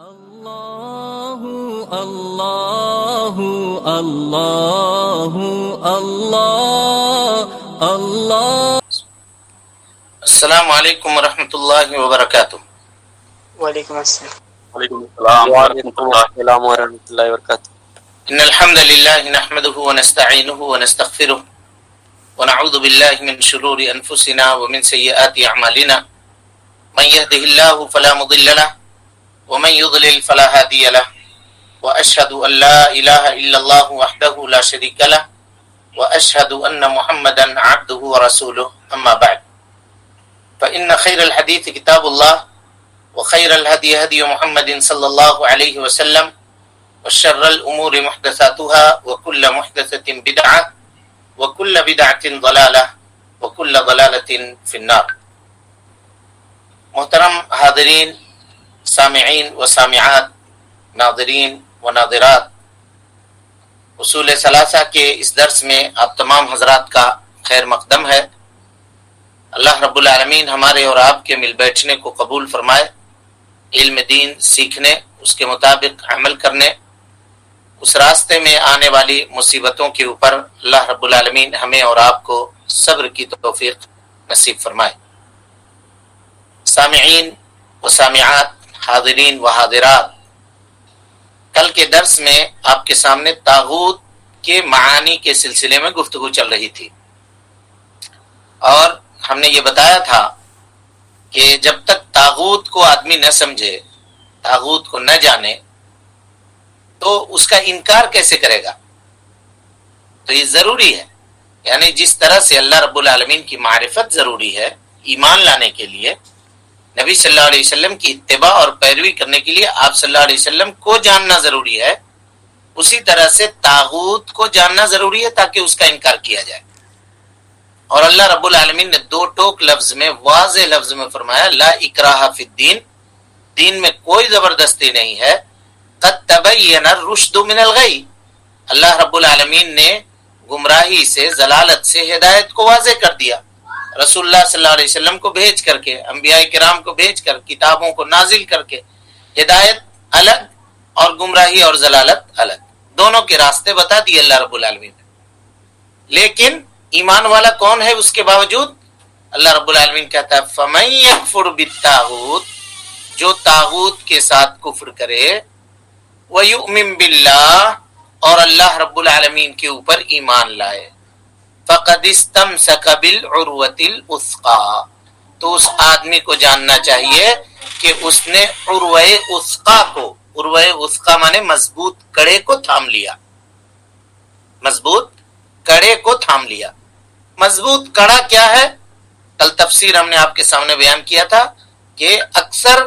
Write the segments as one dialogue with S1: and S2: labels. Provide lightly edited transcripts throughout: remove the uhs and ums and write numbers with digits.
S1: اللہ اللہ اللہ اللہ اللہ۔
S2: السلام علیکم ورحمۃ اللہ وبرکاتہ۔
S3: وعلیکم السلام۔
S4: وعلیکم السلام ورحمۃ اللہ وبرکاتہ۔
S2: ان الحمد للہ نحمده ونستعینه ونستغفره ونعوذ باللہ من شرور انفسنا ومن سیئات اعمالنا من يهده الله فلا مضل له ومن يضلل فلا هادي له واشهد ان لا اله الا الله وحده لا شريك له واشهد ان محمدا عبده ورسوله اما بعد فان خير الحديث كتاب الله وخير الهدي هدي محمد صلى الله عليه وسلم وشر الامور محدثاتها وكل محدثة بدعة وكل بدعة ضلالة وكل ضلالة في النار۔ محترم حاضرین، سامعین و سامعات، ناظرین و ناظرات، اصول ثلاثہ کے اس درس میں آپ تمام حضرات کا خیر مقدم ہے۔ اللہ رب العالمین ہمارے اور آپ کے مل بیٹھنے کو قبول فرمائے، علم دین سیکھنے، اس کے مطابق عمل کرنے، اس راستے میں آنے والی مصیبتوں کے اوپر اللہ رب العالمین ہمیں اور آپ کو صبر کی توفیق نصیب فرمائے۔ سامعین و سامعات، حاضرین و حاضرات، کل کے درس میں آپ کے سامنے طاغوت کے معانی کے سلسلے میں گفتگو چل رہی تھی، اور ہم نے یہ بتایا تھا کہ جب تک طاغوت کو آدمی نہ سمجھے، طاغوت کو نہ جانے، تو اس کا انکار کیسے کرے گا؟ تو یہ ضروری ہے، یعنی جس طرح سے اللہ رب العالمین کی معرفت ضروری ہے ایمان لانے کے لیے، نبی صلی اللہ علیہ وسلم کی اتباع اور پیروی کرنے کے لیے آپ صلی اللہ علیہ وسلم کو جاننا ضروری ہے، اسی طرح سے طاغوت کو جاننا ضروری ہے تاکہ اس کا انکار کیا جائے۔ اور اللہ رب العالمین نے دو ٹوک لفظ میں، واضح لفظ میں فرمایا، لا اکراہ فی الدین، دین میں کوئی زبردستی نہیں ہے، قد تبین الرشد من الغی، اللہ رب العالمین نے گمراہی سے، ضلالت سے ہدایت کو واضح کر دیا، رسول اللہ صلی اللہ علیہ وسلم کو بھیج کر کے، انبیاء کرام کو بھیج کر، کتابوں کو نازل کر کے، ہدایت الگ اور گمراہی اور ضلالت الگ، دونوں کے راستے بتا دیے اللہ رب العالمین نے۔ لیکن ایمان والا کون ہے اس کے باوجود؟ اللہ رب العالمین کہتا ہے فَمَن يَكْفُرْ بِالطَّاغُوتِ، جو طاغوت کے ساتھ کفر کرے، وَيُؤْمِن بِاللَّهِ، اور اللہ رب العالمین کے اوپر ایمان لائے، فَقَدِ اسْتَمْسَكَ بِالْعُرْوَةِ الْوُثْقَىٰ، تو اس آدمی کو جاننا چاہیے کہ اس نے عروہ وثقیٰ کو، عروہ وثقیٰ مانے مضبوط کڑے کو تھام لیا، مضبوط کڑے کو تھام لیا۔ مضبوط کڑا کیا ہے؟ کل تفسیر ہم نے آپ کے سامنے بیان کیا تھا کہ اکثر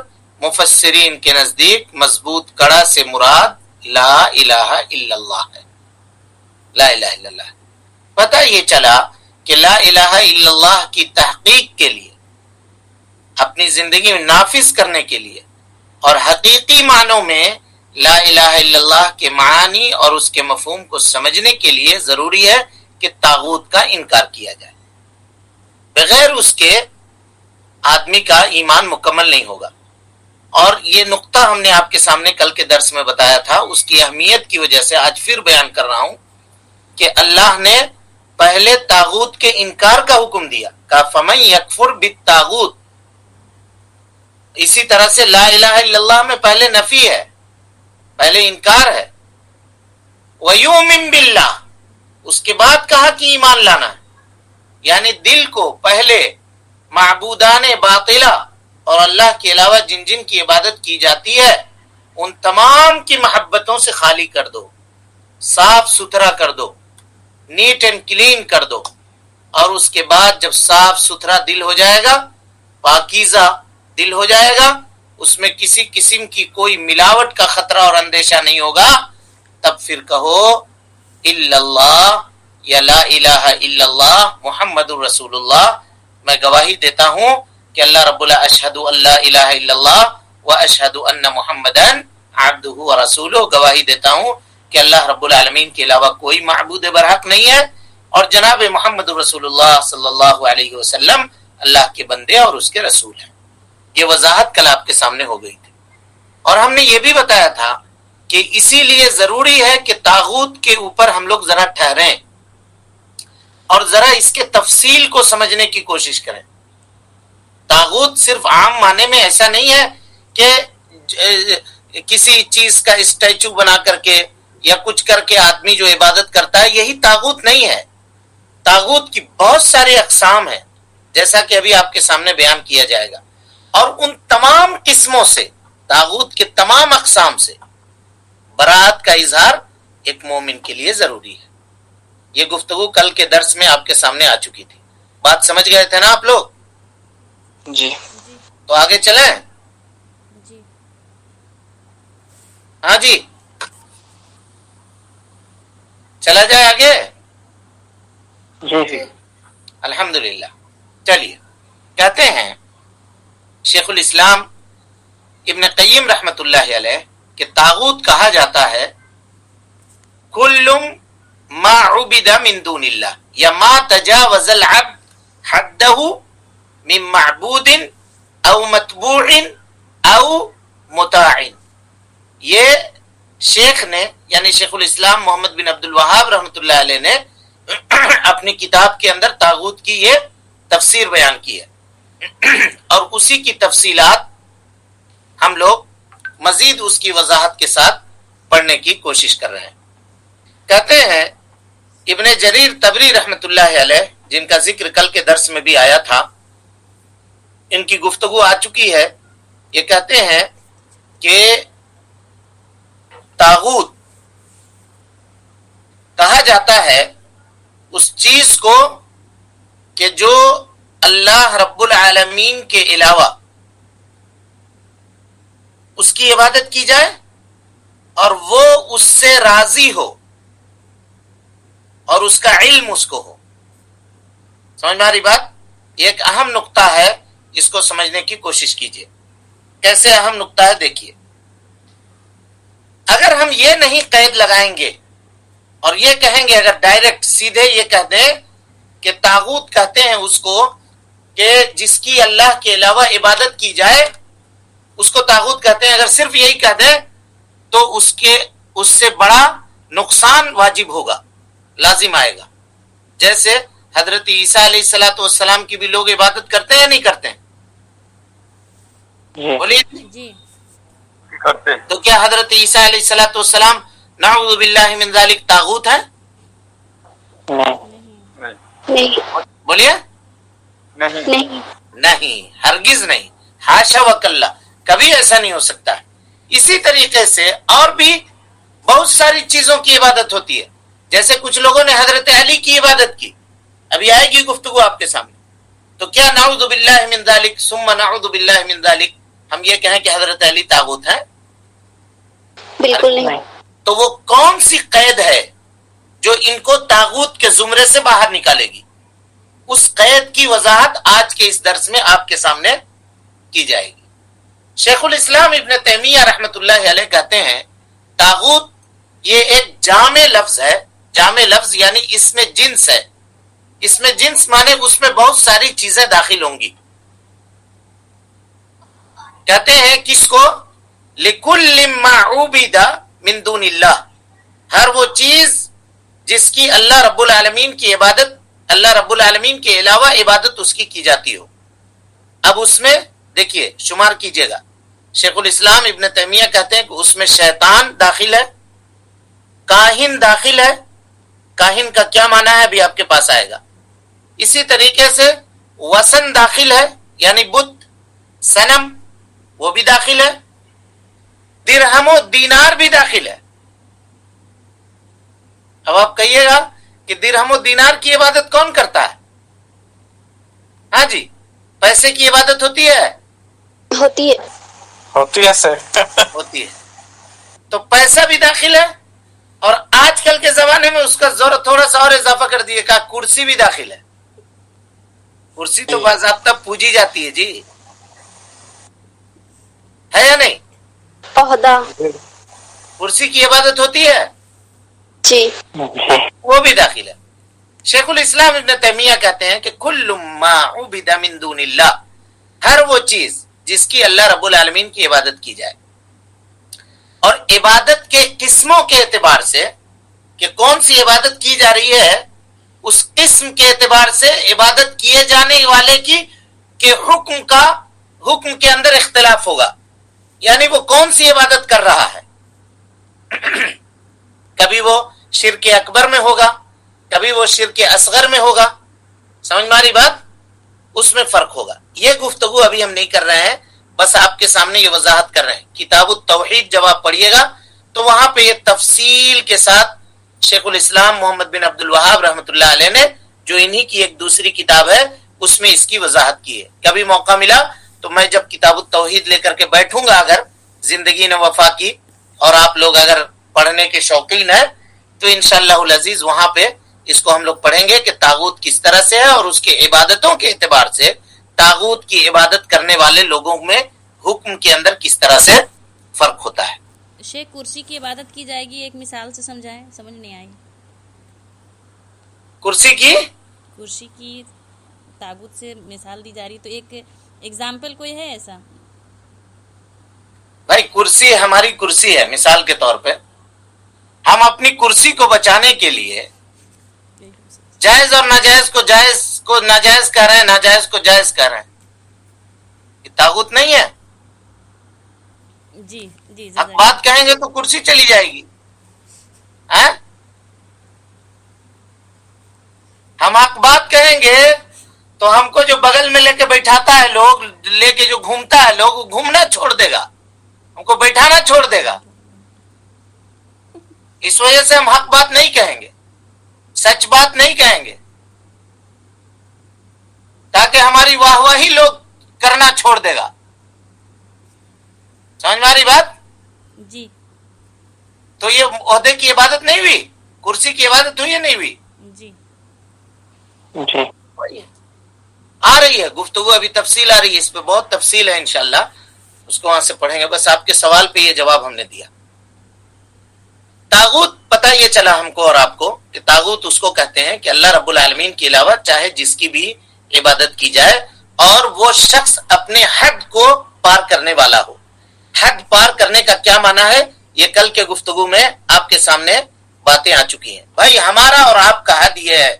S2: مفسرین کے نزدیک مضبوط کڑا سے مراد لا الہ الا اللہ ہے، لا الہ الا اللہ۔ پتہ یہ چلا کہ لا الہ الا اللہ کی تحقیق کے لیے، اپنی زندگی میں نافذ کرنے کے لیے، اور حقیقی معنوں میں لا الہ الا اللہ کے معانی اور اس کے مفہوم کو سمجھنے کے لیے ضروری ہے کہ طاغوت کا انکار کیا جائے، بغیر اس کے آدمی کا ایمان مکمل نہیں ہوگا۔ اور یہ نقطہ ہم نے آپ کے سامنے کل کے درس میں بتایا تھا، اس کی اہمیت کی وجہ سے آج پھر بیان کر رہا ہوں کہ اللہ نے پہلے طاغوت کے انکار کا حکم دیا، کہا فَمَن يَكْفُرْ بِالطَّاغُوتِ، اسی طرح سے لا الہ الا اللہ میں پہلے نفی ہے، پہلے انکار ہے، وَيُؤْمِن بِاللَّهِ، اس کے بعد کہا کہ ایمان لانا ہے، یعنی دل کو پہلے معبودان باطلہ اور اللہ کے علاوہ جن جن کی عبادت کی جاتی ہے ان تمام کی محبتوں سے خالی کر دو، صاف ستھرا کر دو، نیٹ اینڈ کلین کر دو، اور اس کے بعد جب صاف ستھرا دل ہو جائے گا، پاکیزہ دل ہو جائے گا، اس میں کسی قسم کی کوئی ملاوٹ کا خطرہ اور اندیشہ نہیں ہوگا، تب پھر کہو الا اللہ یا لا الہ الا اللہ محمد الرسول اللہ، میں گواہی دیتا ہوں کہ اللہ رب اشہد ان لا الہ الا اللہ و اشہد ان محمدن عبدہ و رسولہ، گواہی دیتا ہوں کہ اللہ رب العالمین کے علاوہ کوئی معبود برحق نہیں ہے، اور جناب محمد رسول اللہ صلی اللہ علیہ وسلم اللہ کے بندے اور اس کے رسول ہیں۔ یہ وضاحت کل آپ کے سامنے ہو گئی تھی۔ اور ہم نے یہ بھی بتایا تھا کہ اسی لیے ضروری ہے کہ طاغوت کے اوپر ہم لوگ ذرا ٹھہریں اور ذرا اس کے تفصیل کو سمجھنے کی کوشش کریں. طاغوت صرف عام معنی میں ایسا نہیں ہے کہ کسی چیز کا اسٹیچو بنا کر کے یا کچھ کر کے آدمی جو عبادت کرتا ہے یہی طاغوت نہیں ہے. طاغوت کی بہت ساری اقسام ہیں جیسا کہ ابھی آپ کے سامنے بیان کیا جائے گا, اور ان تمام قسموں سے, طاغوت کے تمام اقسام سے براءت کا اظہار ایک مومن کے لیے ضروری ہے. یہ گفتگو کل کے درس میں آپ کے سامنے آ چکی تھی. بات سمجھ گئے تھے نا آپ لوگ؟
S3: جی.
S2: تو آگے چلیں.
S5: جی.
S2: ہاں جی, چلا جائے آگے.
S3: جی.
S2: الحمدللہ. چلیے, کہتے ہیں شیخ الاسلام ابن قیم رحمت اللہ علیہ کہ طاغوت کہا جاتا ہے کل ما عبد من دون اللہ یا ما تجاوز العبد حدہ من معبود او متبوع او مطاع. یہ شیخ نے یعنی شیخ الاسلام محمد بن عبد الوہاب رحمۃ اللہ علیہ نے اپنی کتاب کے اندر طاغوت کی یہ تفسیر بیان کی ہے, اور اسی کی تفصیلات ہم لوگ مزید اس کی وضاحت کے ساتھ پڑھنے کی کوشش کر رہے ہیں. کہتے ہیں ابن جریر طبری رحمۃ اللہ علیہ, جن کا ذکر کل کے درس میں بھی آیا تھا, ان کی گفتگو آ چکی ہے. یہ کہتے ہیں کہ طاغوت کہا جاتا ہے اس چیز کو کہ جو اللہ رب العالمین کے علاوہ اس کی عبادت کی جائے اور وہ اس سے راضی ہو اور اس کا علم اس کو ہو. سمجھ میں آ رہی بات؟ یہ ایک اہم نقطہ ہے, اس کو سمجھنے کی کوشش کیجئے. کیسے اہم نقطہ ہے دیکھیے. اگر ہم یہ نہیں قید لگائیں گے اور یہ کہیں گے, اگر ڈائریکٹ سیدھے یہ کہہ دیں کہ طاغوت کہتے ہیں اس کو کہ جس کی اللہ کے علاوہ عبادت کی جائے اس کو طاغوت کہتے ہیں, اگر صرف یہی کہہ دیں تو اس سے بڑا نقصان واجب ہوگا, لازم آئے گا. جیسے حضرت عیسیٰ علیہ الصلوۃ والسلام کی بھی لوگ عبادت کرتے ہیں یا نہیں کرتے ہیں؟ بولیے.
S5: جی
S4: کرتے ہیں.
S2: تو کیا حضرت عیسیٰ علیہ الصلوۃ والسلام نعوذ باللہ من ذالک طاغوت ہیں؟
S3: نہیں.
S2: بولیے.
S3: نہیں.
S2: نہیں, ہرگز نہیں, حاشا وکلا, کبھی ایسا نہیں ہو سکتا ہے. اسی طریقے سے اور بھی بہت ساری چیزوں کی عبادت ہوتی ہے. جیسے کچھ لوگوں نے حضرت علی کی عبادت کی, ابھی آئے گی گفتگو آپ کے سامنے. تو کیا نعوذ باللہ من ذالک ثم نعوذ باللہ من ذالک ہم یہ کہیں کہ حضرت علی طاغوت ہیں؟
S3: بالکل نہیں.
S2: تو وہ کون سی قید ہے جو ان کو طاغوت کے زمرے سے باہر نکالے گی؟ اس قید کی وضاحت آج کے اس درس میں آپ کے سامنے کی جائے گی. شیخ الاسلام ابن تیمیہ رحمت اللہ علیہ کہتے ہیں طاغوت یہ ایک جامع لفظ ہے. جامع لفظ یعنی اس میں جنس ہے. اس میں جنس مانے اس میں بہت ساری چیزیں داخل ہوں گی. کہتے ہیں کس کو؟ لِكُلِّ مَا عُبِدَ مِن دُونِ اللَّهِ, ہر وہ چیز جس کی اللہ رب العالمین کی عبادت, اللہ رب العالمین کے علاوہ عبادت اس کی جاتی ہو. اب اس میں دیکھیے شمار کیجئے گا. شیخ الاسلام ابن تیمیہ کہتے ہیں کہ اس میں شیطان داخل ہے, کاہن داخل ہے. کاہن کا کیا معنی ہے ابھی آپ کے پاس آئے گا. اسی طریقے سے وثن داخل ہے, یعنی بت, صنم, وہ بھی داخل ہے. درہم و دینار بھی داخل ہے. اب آپ کہیے گا کہ درہم و دینار کی عبادت کون کرتا ہے؟ ہاں جی, پیسے کی عبادت ہوتی ہے؟
S3: ہوتی ہے سر.
S2: ہوتی ہے. تو پیسہ بھی داخل ہے, اور آج کل کے زمانے میں اس کا زور تھوڑا سا اور اضافہ کر دیے کہ کرسی بھی داخل ہے. کرسی تو باضابطہ پوجی جاتی ہے جی, ہے یا نہیں؟
S3: عہدہ.
S2: کرسی کی عبادت ہوتی ہے
S3: جی.
S2: وہ بھی داخل ہے. شیخ الاسلام ابن تیمیہ کہتے ہیں کہ کل ما عبد من دون اللہ, ہر وہ چیز جس کی اللہ رب العالمین کی عبادت کی جائے. عبادت کے قسموں کے اعتبار سے کہ کون سی عبادت کی جا رہی ہے، اس قسم کے اعتبار سے عبادت کیے جانے والے کی کہ حکم کے اندر اختلاف ہوگا، یعنی وہ کون سی عبادت کر رہا ہے۔ کبھی وہ شرک اکبر میں ہوگا، کبھی وہ شرک اصغر میں ہوگا، سمجھ ماری بات، اس میں فرق ہوگا۔ یہ گفتگو ابھی ہم نہیں کر رہے ہیں، بس آپ کے سامنے یہ وضاحت کر رہے ہیں۔ کتاب التوحید جب آپ پڑھیے گا تو وہاں پہ یہ تفصیل کے ساتھ شیخ الاسلام محمد بن عبد الوہاب رحمۃ اللہ علیہ نے، جو انہی کی ایک دوسری کتاب ہے، اس میں اس کی وضاحت کی ہے۔ کبھی موقع ملا تو میں جب کتاب التوحید لے کر کے بیٹھوں گا، اگر زندگی نے وفا کی اور آپ لوگ اگر پڑھنے کے شوقین ہیں تو انشاءاللہ العزیز وہاں پہ اس کو ہم لوگ پڑھیں گے کہ طاغوت کس طرح سے ہے اور اس کے عبادتوں کے اعتبار سے طاغوت کی عبادت کرنے والے لوگوں میں حکم کے اندر کس طرح سے فرق ہوتا ہے۔
S5: شیخ کرسی کی عبادت کی جائے گی، ایک مثال سے سمجھائیں، سمجھ نہیں آئی۔
S2: کرسی
S5: کی طاغوت سے مثال دی جا رہی، تو ایک ایگزامپل کوئی ہے ایسا؟
S2: بھائی کرسی ہماری کرسی ہے، مثال کے طور پہ ہم اپنی کرسی کو بچانے کے لیے جائز اور ناجائز کو ناجائز کہہ رہے ہیں، ناجائز کو جائز کہہ رہے ہیں، یہ طاغوت نہیں ہے۔
S5: جی جی
S2: حق بات کہیں گے تو کرسی چلی جائے گی، ہم حق بات کہیں گے تو ہم کو جو بغل میں لے کے بیٹھاتا ہے لوگ، لے کے جو گھومتا ہے لوگ، وہ گھومنا چھوڑ دے گا، ہم کو بیٹھانا چھوڑ دے گا۔ اس وجہ سے ہم حق بات نہیں کہیں گے، سچ بات نہیں کہیں گے، تاکہ ہماری واہ واہی لوگ کرنا چھوڑ دے گا۔ سمجھ میں آ رہی بات؟
S5: جی۔
S2: تو یہ عہدے کی عبادت نہیں ہوئی، کرسی کی عبادت ہوئی یا نہیں ہوئی؟
S5: جی
S4: جی
S2: آ رہی ہے گفتگو، ابھی تفصیل آ رہی ہے، اس پہ بہت تفصیل ہے، انشاءاللہ اس کو وہاں سے پڑھیں گے۔ بس آپ کے سوال پہ یہ جواب ہم نے دیا۔ طاغوت پتہ یہ چلا ہم کو اور آپ کو کہ طاغوت اس کو کہتے ہیں کہ اللہ رب العالمین کے علاوہ چاہے جس کی بھی عبادت کی جائے اور وہ شخص اپنے حد کو پار کرنے والا ہو۔ حد پار کرنے کا کیا معنی ہے، یہ کل کے گفتگو میں آپ کے سامنے باتیں آ چکی ہیں۔ بھائی ہمارا اور آپ کا حد یہ ہے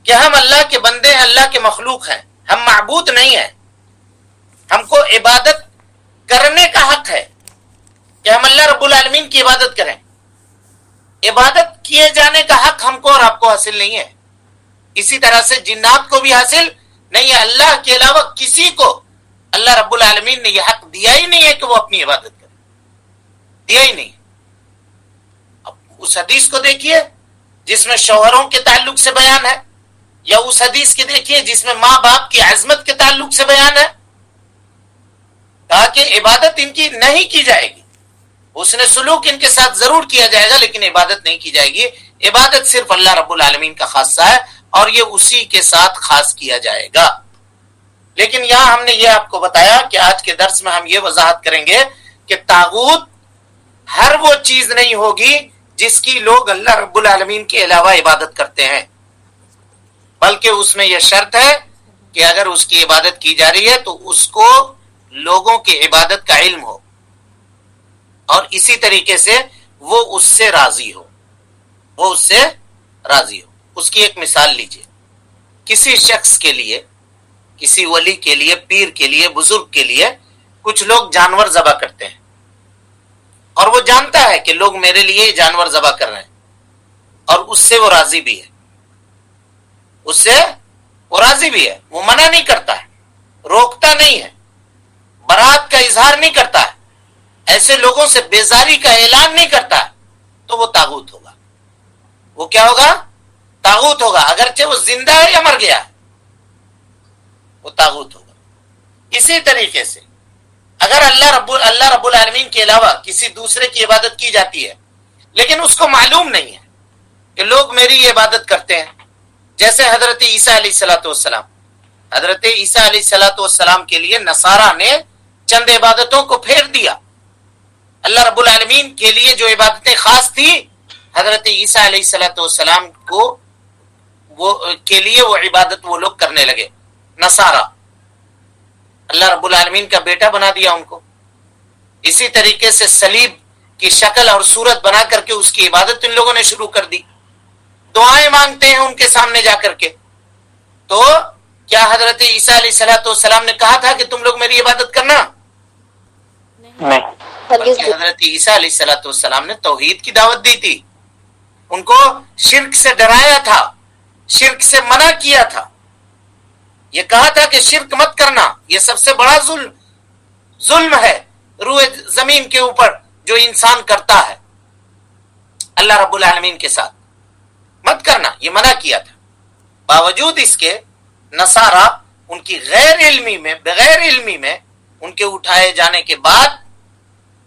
S2: کہ ہم اللہ کے بندے ہیں، اللہ کے مخلوق ہیں، ہم معبود نہیں ہیں۔ ہم کو عبادت کرنے کا حق ہے کہ ہم اللہ رب العالمین کی عبادت کریں۔ عبادت کیے جانے کا حق ہم کو اور آپ کو حاصل نہیں ہے، اسی طرح سے جنات کو بھی حاصل نہیں ہے۔ اللہ کے علاوہ کسی کو اللہ رب العالمین نے یہ حق دیا ہی نہیں ہے کہ وہ اپنی عبادت کرے، دیا ہی نہیں۔ اب اس حدیث کو دیکھیے جس میں شوہروں کے تعلق سے بیان ہے، یا اس حدیث کے دیکھیے جس میں ماں باپ کی عظمت کے تعلق سے بیان ہے، کہا کہ عبادت ان کی نہیں کی جائے گی، اس نے سلوک ان کے ساتھ ضرور کیا جائے گا لیکن عبادت نہیں کی جائے گی۔ عبادت صرف اللہ رب العالمین کا خاصہ ہے اور یہ اسی کے ساتھ خاص کیا جائے گا۔ لیکن یہاں ہم نے یہ آپ کو بتایا کہ آج کے درس میں ہم یہ وضاحت کریں گے کہ طاغوت ہر وہ چیز نہیں ہوگی جس کی لوگ اللہ رب العالمین کے علاوہ عبادت کرتے ہیں، بلکہ اس میں یہ شرط ہے کہ اگر اس کی عبادت کی جا رہی ہے تو اس کو لوگوں کی عبادت کا علم ہو اور اسی طریقے سے وہ اس سے راضی ہو، وہ اس سے راضی ہو۔ اس کی ایک مثال لیجئے، کسی شخص کے لیے، کسی ولی کے لیے، پیر کے لیے، بزرگ کے لیے کچھ لوگ جانور ذبح کرتے ہیں اور وہ جانتا ہے کہ لوگ میرے لیے جانور ذبح کر رہے ہیں اور اس سے وہ راضی بھی ہے، اس سے وہ راضی بھی ہے، وہ منع نہیں کرتا ہے، روکتا نہیں ہے، برات کا اظہار نہیں کرتا ہے، ایسے لوگوں سے بیزاری کا اعلان نہیں کرتا ہے، تو وہ طاغوت ہوگا۔ وہ کیا ہوگا؟ طاغوت ہوگا، اگرچہ وہ زندہ ہے یا مر گیا ہے، وہ طاغوت ہوگا۔ اسی طریقے سے اگر اللہ رب العالمین کے علاوہ کسی دوسرے کی عبادت کی جاتی ہے لیکن اس کو معلوم نہیں ہے کہ لوگ میری یہ عبادت کرتے ہیں، جیسے حضرت عیسیٰ علیہ السلام، حضرت عیسیٰ علیہ السلام کے لیے نصارہ نے چند عبادتوں کو پھیر دیا۔ اللہ رب العالمین کے لیے جو عبادتیں خاص تھی حضرت عیسیٰ علیہ السلام کو کے لیے وہ عبادت وہ لوگ کرنے لگے، نصارہ۔ اللہ رب العالمین کا بیٹا بنا دیا ان کو۔ اسی طریقے سے صلیب کی شکل اور صورت بنا کر کے اس کی عبادت ان لوگوں نے شروع کر دی. دعائیں مانگتے ہیں ان کے سامنے جا کر کے. تو کیا حضرت عیسیٰ علیہ السلام نے کہا تھا کہ تم لوگ میری عبادت کرنا؟
S4: نہیں.
S2: بلکہ حضرت عیسیٰ علیہ السلام نے توحید کی دعوت دی تھی. ان کو شرک سے ڈرایا تھا, شرک سے منع کیا تھا. یہ کہا تھا کہ شرک مت کرنا, یہ سب سے بڑا ظلم ہے روئے زمین کے اوپر جو انسان کرتا ہے اللہ رب العالمین کے ساتھ. مت کرنا, یہ منع کیا تھا. باوجود اس کے نصارہ ان کی بغیر علمی میں ان کے اٹھائے جانے کے بعد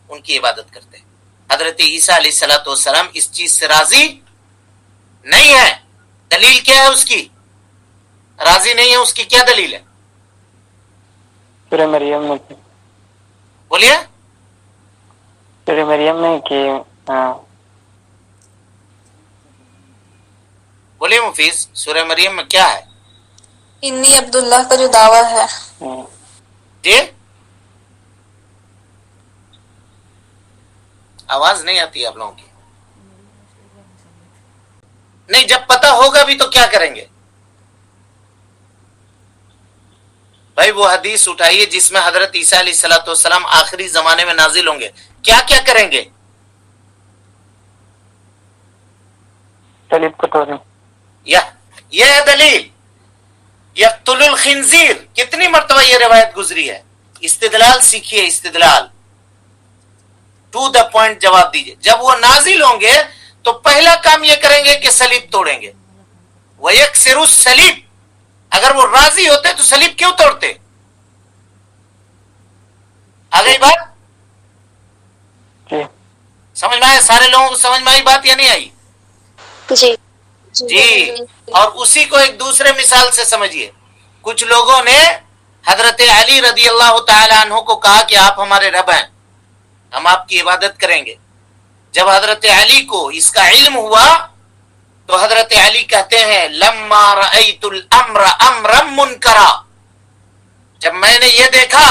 S2: ان کی عبادت کرتے ہیں. حضرت عیسیٰ علیہ السلام اس چیز سے راضی نہیں ہے. دلیل کیا ہے اس کی؟ راضی نہیں ہے, اس کی کیا دلیل ہے؟
S4: سورہ مریم میں
S2: بولیے.
S4: سورہ مریم میں کہ
S2: بولیے مفیز, سورہ مریم میں کیا ہے؟
S6: انی عبداللہ کا جو دعویٰ ہے.
S2: جی آواز نہیں آتی آپ لوگوں کی. نہیں, جب پتہ ہوگا بھی تو کیا کریں گے بھائی؟ وہ حدیث اٹھائیے جس میں حضرت عیسیٰ علیہ السلام آخری زمانے میں نازل ہوں گے. کیا کیا کریں گے؟
S4: صلیب کو توڑیں.
S2: یہ ہے دلیل. یقتل الخنزیر, کتنی مرتبہ یہ روایت گزری ہے. استدلال سیکھیے, استدلال, ٹو دا پوائنٹ جواب دیجئے. جب وہ نازل ہوں گے تو پہلا کام یہ کریں گے کہ صلیب توڑیں گے. وَيَكْسِرُ الصَّلِيبَ, اگر وہ راضی ہوتے تو صلیب کیوں توڑتے؟ آ گئی بات؟
S4: جی
S2: سمجھ میں آئے سارے لوگوں کو؟ سمجھ میں آئی بات یا نہیں آئی؟
S3: جی
S2: جی. اور اسی کو ایک دوسرے مثال سے سمجھیے. کچھ لوگوں نے حضرت علی رضی اللہ تعالی عنہ کو کہا کہ آپ ہمارے رب ہیں, ہم آپ کی عبادت کریں گے. جب حضرت علی کو اس کا علم ہوا تو حضرت علی کہتے ہیں لما رأیت الامر امرا منکرا, جب میں نے یہ دیکھا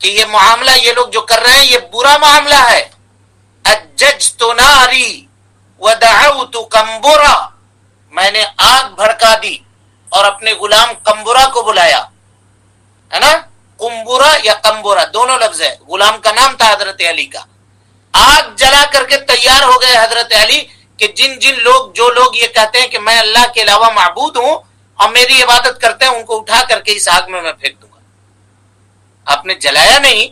S2: کہ یہ معاملہ یہ لوگ جو کر رہے ہیں یہ برا معاملہ ہے, اججت ناری ودعوت قنبرا, میں نے آگ بھڑکا دی اور اپنے غلام قنبرا کو بلایا. ہے نا, قنبرا یا قنبرا دونوں لفظ ہے. غلام کا نام تھا حضرت علی کا. آگ جلا کر کے تیار ہو گئے حضرت علی کہ جو لوگ یہ کہتے ہیں کہ میں اللہ کے علاوہ معبود ہوں اور میری عبادت کرتے ہیں, ان کو اٹھا کر کے اس آگ میں پھینک دوں گا. آپ نے جلایا نہیں,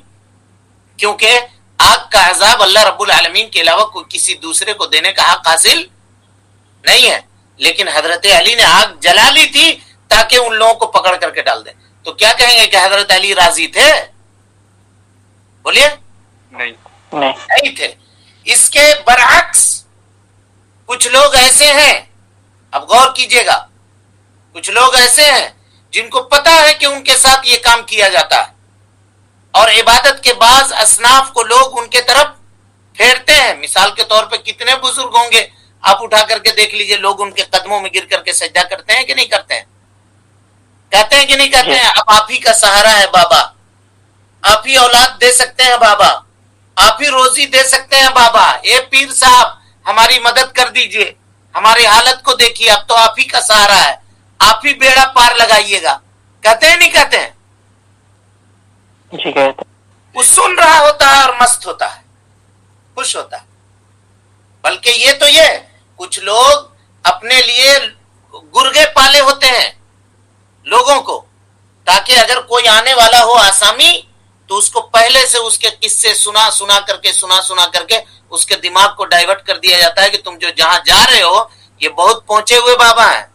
S2: کیونکہ آگ کا عذاب اللہ رب العالمین کے علاوہ کوئی کسی دوسرے کو دینے کا حق حاصل نہیں ہے. لیکن حضرت علی نے آگ جلا لی تھی تاکہ ان لوگوں کو پکڑ کر کے ڈال دیں. تو کیا کہیں گے کہ حضرت علی راضی تھے؟ بولیے. نہیں تھے. اس کے برعکس کچھ لوگ ایسے ہیں, اب غور کیجئے گا, کچھ لوگ ایسے ہیں جن کو پتا ہے کہ ان کے ساتھ یہ کام کیا جاتا ہے اور عبادت کے بعض اصناف کو لوگ ان کے طرف پھیرتے ہیں. مثال کے طور پہ کتنے بزرگ ہوں گے, آپ اٹھا کر کے دیکھ لیجئے, لوگ ان کے قدموں میں گر کر کے سجدہ کرتے ہیں کہ نہیں کرتے ہیں؟ کہتے ہیں کہ نہیں کہتے ہیں؟ اب آپ ہی کا سہارا ہے بابا, آپ ہی اولاد دے سکتے ہیں بابا, آپ ہی روزی دے سکتے ہیں بابا, اے پیر صاحب ہماری مدد کر دیجئے, ہماری حالت کو دیکھیے, اب تو آپ ہی کا سہارا ہے, آپ ہی بیڑا پار لگائیے گا. کہتے ہیں نہیں کہتے ہیں؟
S4: جی کہتے.
S2: وہ سن رہا ہوتا ہے اور مست ہوتا ہے, خوش ہوتا ہے. بلکہ یہ کچھ لوگ اپنے لیے گرگے پالے ہوتے ہیں لوگوں کو, تاکہ اگر کوئی آنے والا ہو آسامی تو اس کو پہلے سے اس کے قصے سنا کر کے اس کے دماغ کو ڈائیورٹ کر دیا جاتا ہے کہ تم جو جہاں جا رہے ہو یہ بہت پہنچے ہوئے بابا ہیں,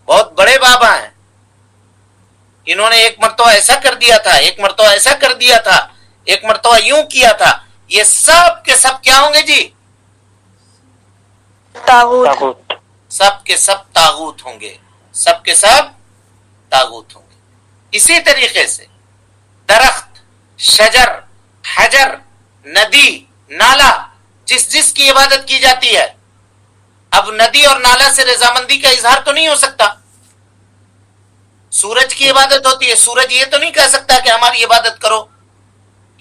S2: بہت بڑے بابا ہیں, انہوں نے ایک مرتبہ ایسا کر دیا تھا, ایک مرتبہ ایسا کر دیا تھا, ایک مرتبہ یوں کیا تھا. یہ سب کے سب کیا ہوں گے جی؟
S3: طاغوت.
S2: سب کے سب طاغوت ہوں گے, سب کے سب طاغوت ہوں گے. اسی طریقے سے درخت, شجر, حجر, ندی, نالا, جس کی عبادت کی جاتی ہے, اب ندی اور نالا سے رضامندی کا اظہار تو نہیں ہو سکتا. سورج کی عبادت ہوتی ہے, سورج یہ تو نہیں کہہ سکتا کہ ہماری عبادت کرو.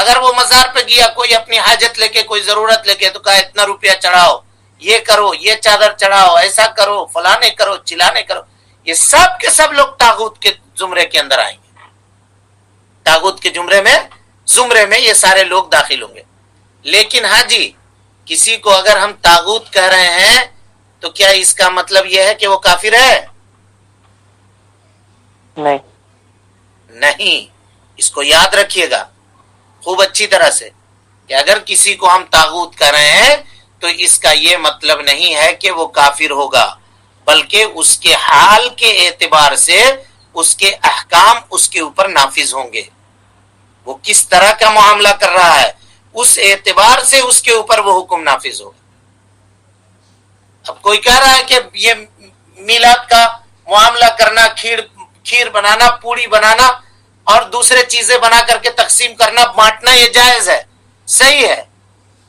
S2: اگر وہ مزار پہ گیا کوئی اپنی حاجت لے کے کوئی ضرورت لے کے تو کہا اتنا روپیہ چڑھاؤ، یہ کرو، یہ چادر چڑھاؤ، ایسا کرو، فلانے کرو، چلانے کرو، یہ سب کے سب لوگ طاغوت کے زمرے کے اندر آئیں گے. طاغوت کے زمرے میں یہ سارے لوگ داخل ہوں گے. لیکن ہاں جی، کسی کو اگر ہم طاغوت کہہ رہے ہیں تو کیا اس کا مطلب یہ ہے کہ وہ کافر ہے؟ نہیں. اس کو یاد رکھیے گا خوب اچھی طرح سے کہ اگر کسی کو ہم طاغوت کہہ رہے ہیں تو اس کا یہ مطلب نہیں ہے کہ وہ کافر ہوگا، بلکہ اس کے حال کے اعتبار سے اس کے احکام اس کے اوپر نافذ ہوں گے. وہ کس طرح کا معاملہ کر رہا ہے اس اعتبار سے اس کے اوپر وہ حکم نافذ ہوگا. اب کوئی کہہ رہا ہے کہ یہ میلاد کا معاملہ کرنا، کھیر بنانا، پوڑی بنانا اور دوسرے چیزیں بنا کر کے تقسیم کرنا، بانٹنا، یہ جائز ہے، صحیح ہے.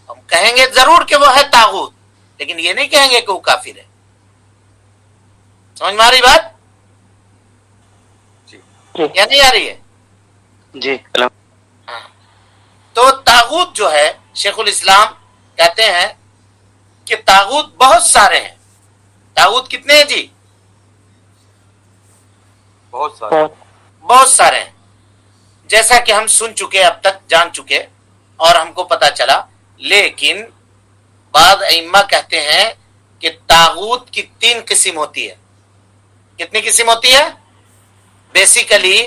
S2: ہم کہیں گے ضرور کہ وہ ہے طاغوت، لیکن یہ نہیں کہیں گے کہ وہ کافر ہے. سمجھ میں آ رہی بات؟ یا نہیں آ رہی ہے؟
S4: جی.
S2: تو طاغوت جو ہے، شیخ الاسلام کہتے ہیں کہ طاغوت بہت سارے ہیں. طاغوت کتنے ہیں جی؟ بہت سارے ہیں، جیسا کہ ہم سن چکے، اب تک جان چکے اور ہم کو پتا چلا. لیکن بعض ائمہ کہتے ہیں کہ طاغوت کی 3 قسم ہوتی ہے. کتنی قسم ہوتی ہے؟ بیسیکلی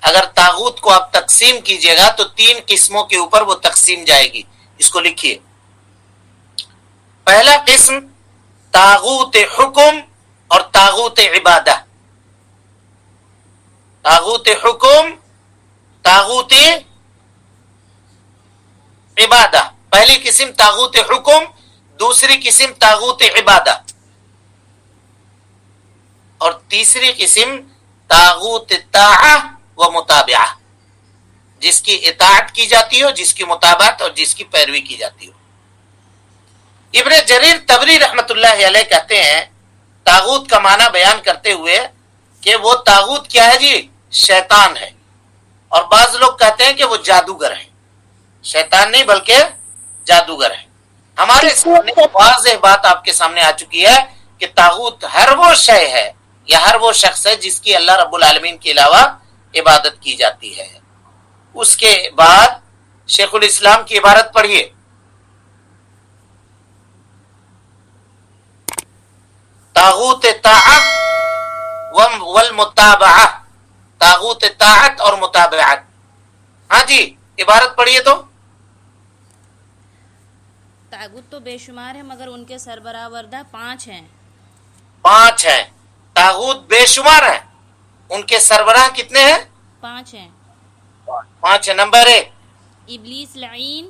S2: اگر طاغوت کو آپ تقسیم کیجئے گا تو 3 قسموں کے اوپر وہ تقسیم جائے گی. اس کو لکھیے. پہلا قسم طاغوت حکم اور طاغوت عبادہ. طاغوت حکم، طاغوت عبادہ. پہلی قسم طاغوت حکم، دوسری قسم طاغوت عبادہ، اور تیسری قسم طاغوت طاعہ و متابعہ، جس کی اطاعت کی جاتی ہو، جس کی متابعت اور جس کی پیروی کی جاتی ہو. ابن جریر طبری رحمت اللہ علیہ کہتے ہیں طاغوت کا معنی بیان کرتے ہوئے کہ وہ طاغوت کیا ہے جی؟ شیطان ہے. اور بعض لوگ کہتے ہیں کہ وہ جادوگر ہیں. شیطان نہیں بلکہ جادوگر ہیں. ہمارے سامنے واضح بات آپ کے سامنے آ چکی ہے کہ طاغوت ہر وہ شے ہے یا ہر وہ شخص ہے جس کی اللہ رب العالمین کے علاوہ عبادت کی جاتی ہے. اس کے بعد شیخ الاسلام کی عبارت پڑھیے. طاغوت طاعت والمتابعہ، طاغوت طاعت اور متابعت. ہاں جی، عبارت پڑھیے تو.
S5: طاغوت تو بے شمار ہے مگر ان کے سربراہ وردہ 5 ہیں.
S2: 5 ہیں. طاغوت بے شمار ہیں، ان کے سربراہ کتنے ہیں؟
S5: 5 ہیں.
S2: 5 ہیں. نمبر 1
S5: ابلیس لعین.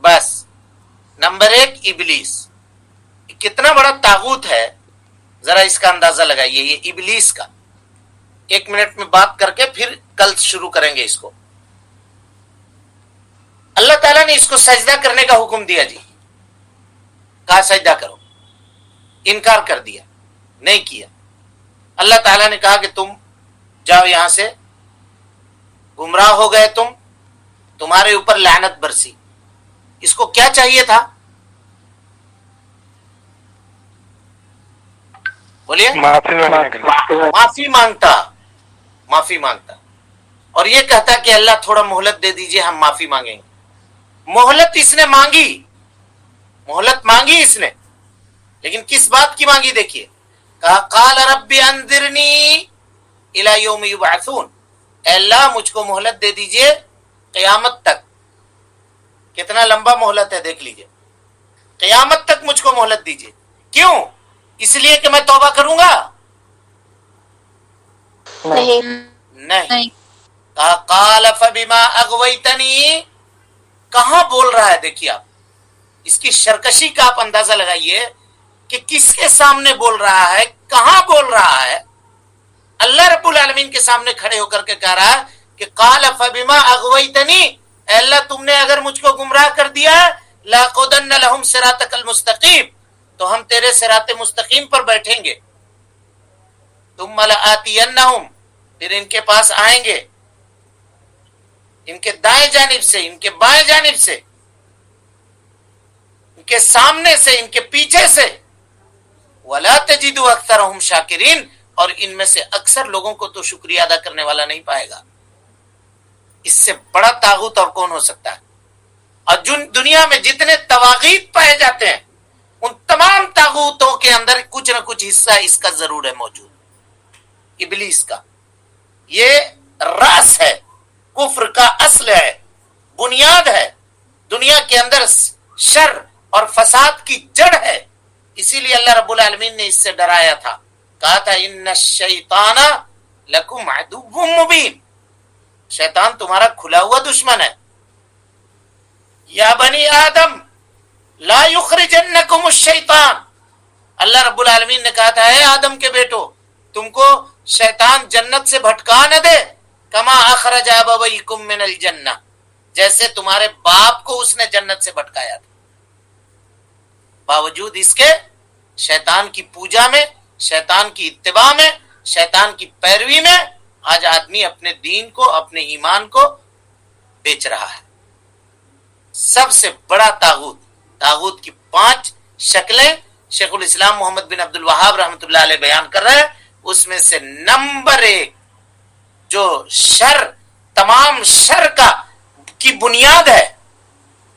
S2: بس نمبر 1 ابلیس. کتنا بڑا طاغوت ہے ذرا اس کا اندازہ لگائیے. یہ ابلیس کا 1 منٹ میں بات کر کے پھر کل شروع کریں گے اس کو. اللہ تعالیٰ نے اس کو سجدہ کرنے کا حکم دیا جی. کہا سجدہ کرو، انکار کر دیا، نہیں کیا. اللہ تعالیٰ نے کہا کہ تم جاؤ یہاں سے، گمراہ ہو گئے تمہارے اوپر لعنت برسی. اس کو کیا چاہیے تھا؟ بولیے. معافی مانگتا اور یہ کہتا کہ اللہ تھوڑا مہلت دے دیجئے، ہم معافی مانگیں گے. مہلت اس نے مانگی اس نے، لیکن کس بات کی مانگی دیکھیے. کہا قال رب انذرنی الی یوم یبعثون، اے اللہ مجھ کو مہلت دے دیجئے قیامت تک. کتنا لمبا مہلت ہے دیکھ لیجئے. قیامت تک مجھ کو مہلت دیجئے. کیوں؟ اس لیے کہ میں توبہ کروں گا؟ نہیں. قال فبما اغویتنی، کہاں بول رہا ہے دیکھیے آپ. اس کی سرکشی کا آپ اندازہ لگائیے کہ کس کے سامنے بول رہا ہے، کہاں بول رہا ہے. اللہ رب العالمین کے سامنے کھڑے ہو کر کے کہہ رہا ہے کہ قال فبما اغویتنی، اے اللہ تم نے اگر مجھ کو گمراہ کر دیا لاقعدن لهم صراطک المستقیم، تو ہم تیرے صراط مستقیم پر بیٹھیں گے. ثم لآتینہم، پھر ان کے پاس آئیں گے. ان کے دائیں جانب سے، ان کے بائیں جانب سے، ان کے سامنے سے، ان کے پیچھے سے. وَلَا تَجِدُ أَكْثَرَهُمْ شَاكِرِينَ، اور ان میں سے اکثر لوگوں کو تو شکریہ ادا کرنے والا نہیں پائے گا. اس سے بڑا طاغوت اور کون ہو سکتا ہے؟ اور دنیا میں جتنے طواغیت پائے جاتے ہیں ان تمام طاغوتوں کے اندر کچھ نہ کچھ حصہ اس کا ضرور ہے موجود. ابلیس کا یہ راس ہے، کفر کا اصل ہے، بنیاد ہے، دنیا کے اندر شر اور فساد کی جڑ ہے. اسی لیے اللہ رب العالمین نے اس سے ڈرایا تھا، کہا تھا ان الشیطان لکم عدو مبین، شیطان تمہارا کھلا ہوا دشمن ہے. یا بنی آدم لا یخرجنکم الشیطان، اللہ رب العالمین نے کہا تھا اے آدم کے بیٹو تم کو شیطان جنت سے بھٹکا نہ دے، کما اخرج ابویکم من الجنہ، جیسے تمہارے باپ کو اس نے جنت سے بھٹکایا تھا. باوجود اس کے شیطان کی پوجا میں، شیطان کی اتباع میں، شیطان کی پیروی میں آج آدمی اپنے دین کو، اپنے ایمان کو بیچ رہا ہے. سب سے بڑا طاغوت، طاغوت کی 5 شکلیں شیخ الاسلام محمد بن عبد الوہاب رحمۃ اللہ علیہ بیان کر رہے ہیں. اس میں سے نمبر 1 جو شر، تمام شر کی بنیاد ہے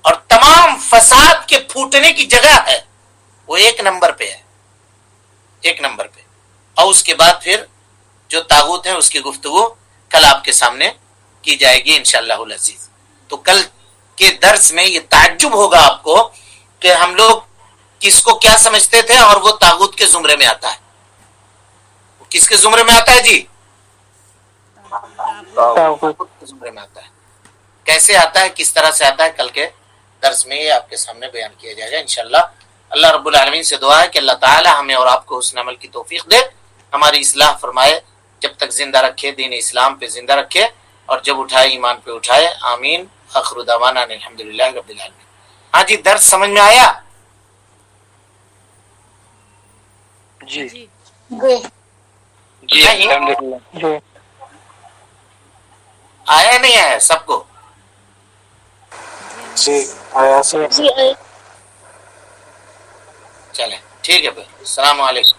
S2: اور تمام فساد کے پھوٹنے کی جگہ ہے، وہ 1 نمبر پہ ہے، 1 نمبر پہ. اور اس کے بعد پھر جو طاغوت ہیں اس کی گفتگو کل آپ کے سامنے کی جائے گی انشاءاللہ العزیز. تو کل کے درس میں یہ تعجب ہوگا آپ کو کہ ہم لوگ کس کو کیا سمجھتے تھے اور وہ طاغوت کے زمرے میں آتا ہے. وہ کس کے زمرے میں آتا ہے جی؟ طاغوت کے زمرے میں آتا ہے. کیسے آتا ہے، کس طرح سے آتا ہے، کل کے درس میں یہ آپ کے سامنے بیان کیا جائے گا انشاءاللہ. اللہ رب العالمین سے دعا ہے کہ اللہ تعالی ہمیں اور آپ کو حسن عمل کی توفیق دے، ہماری اصلاح فرمائے، جب تک زندہ رکھے، دین اسلام پہ زندہ رکھے، اور جب اٹھائے ایمان پہ اٹھائے. آمین. آخر دعوانا الحمدللہ رب العالمین. ہاں جی، درس سمجھ میں آیا؟
S4: جی
S6: جی
S4: جی الحمدللہ.
S2: آیا نہیں آیا سب کو؟
S3: جی آیا سے جی آئے.
S2: چلیں ٹھیک ہے پھر. السلام علیکم.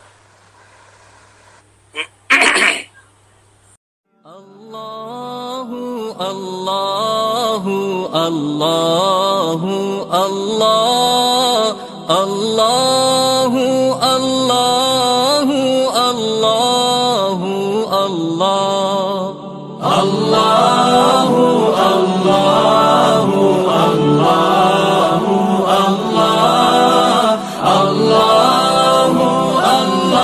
S1: اللہ اللہ اللہ اللہ اللہ